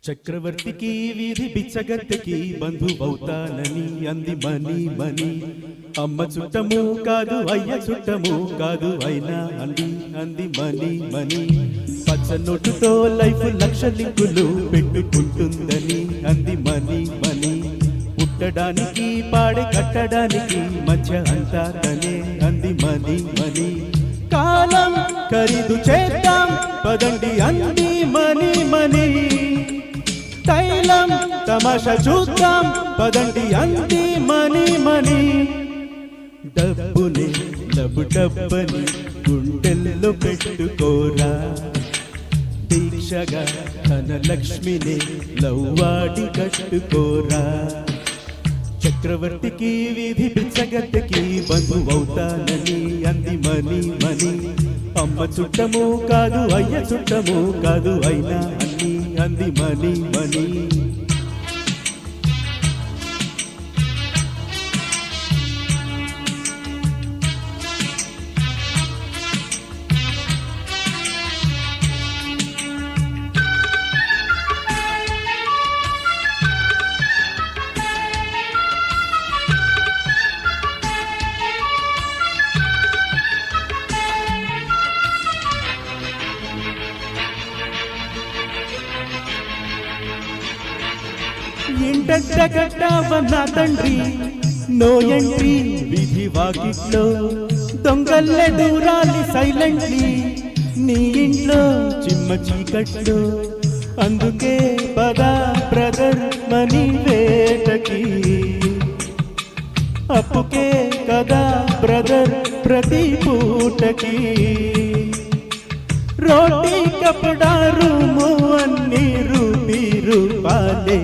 చక్రవర్తికి వీధి బిచ్చగత్తెకి బంధువౌతానని అంది మనీ మనీ. అమ్మ చుట్టము కాదు అయ్య చుట్టము కాదు అయినా అంది మనీ మనీ. పచ్చ నోటుతో లైఫ్ లక్ష లింకులు పెట్టుకుంటుందని అంది మనీ మనీ. పుట్టడానికి పాడే కట్టడానికి మధ్య అంతా తనే అంది మనీ మనీ. కాలం ఖరీదు చేద్దాం పదండి అంది మనీ మనీ. తైలం తమాషా చూద్దాం పదండి అంది మనీ మనీ. డబ్బుని డబ్బని గుండెల్లో పెట్టుకోరా, దీక్షగా ధనలక్ష్మిని లవ్వాడి కట్టుకోరా. చక్రవర్తికి వీధి బిచ్చగత్తెకి బంధువౌతానని అంది మనీ మనీ. అమ్మ చుట్టము కాదు అయ్య చుట్టము కాదు అయినా అంది మనీ మనీ. ఇంటంట కట్టావన్న తండ్రి నో ఎంట్రీ, విధి వాకిట్లో దొంగల్లే దూరాలి సైలెంట్లీ. నీ ఇంట్లో చిమ్మ చీకట్లో అందుకే పదా బ్రదర్ మనీ వేటకి. అప్పుకే కదా బ్రదర్ ప్రతి పూటకి. రోటీ కపడా రూము అన్ని రూపాలే.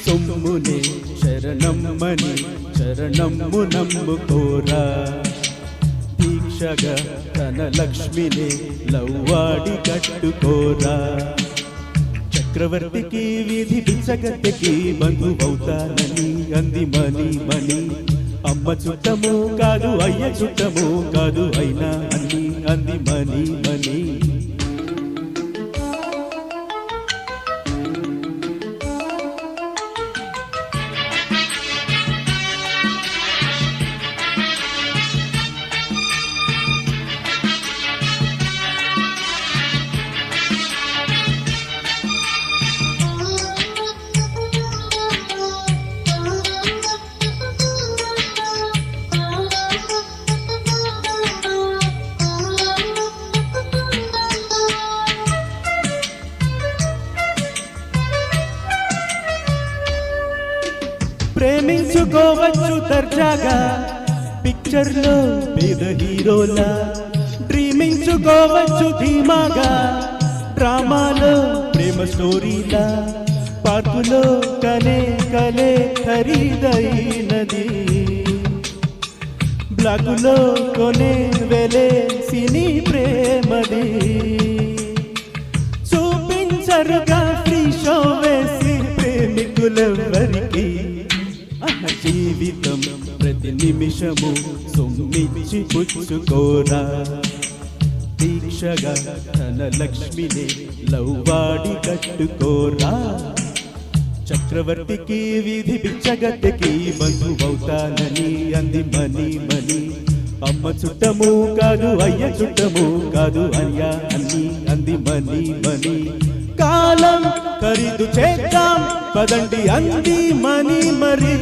సొమ్మునే శరణమ్మని శరణమ్ము నమ్ముకోరా, దీక్షగా ధనలక్ష్మిని లవ్వాడి కట్టుకోరా. చక్రవర్తికి వీధి బిచ్చగత్తెకి బంధువౌతానని అంది మనీ మనీ. అమ్మ చుట్టము కాదు అయ్య చుట్టము కాదు అయినా అంది మనీ మనీ. ప్రేమించుకోవచ్చు దర్జాగా పిక్చర్లో పేద హీరోలా. డ్రీమించుకోవచ్చు ధీమాగా డ్రామాలో ప్రేమ స్టోరీలా. పార్కులో కలే ఖరీదైనది, బ్లాకులో కొనే వెలే సినీ ప్రేమది. చూపించరుగా ఫ్రీ షో వేసి ప్రేమికులెవ్వరికి. జీవితం ప్రతి నిమిషము సొమ్మిచ్చి పుచ్చుకోరా, దీక్షగా ధనలక్ష్మిని లవ్వాడి కట్టుకోరా. చక్రవర్తికి వీధి బిచ్చగత్తెకి బంధువౌతానని అంది మనీ మనీ. అమ్మ చుట్టము కాదు అయ్య చుట్టము కాదు అయ్యా అంది మనీ మనీ. కాలం ఖరీదు చేద్దాం పదండి అంది మనీ మరి.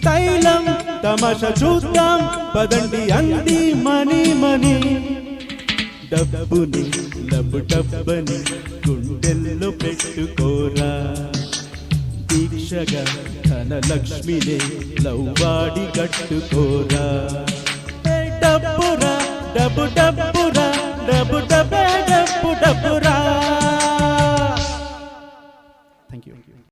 తైలం తమాషా చూద్దాం పదండి అంది మనీ మనీ. డబ్బుని డబ్బని గుండెల్లో పెట్టుకోరా, దీక్షగా ధనలక్ష్మిని లవ్వాడి కట్టుకోరా. డబ్బురా డబ్బురా డబ్బు డబ్బురా.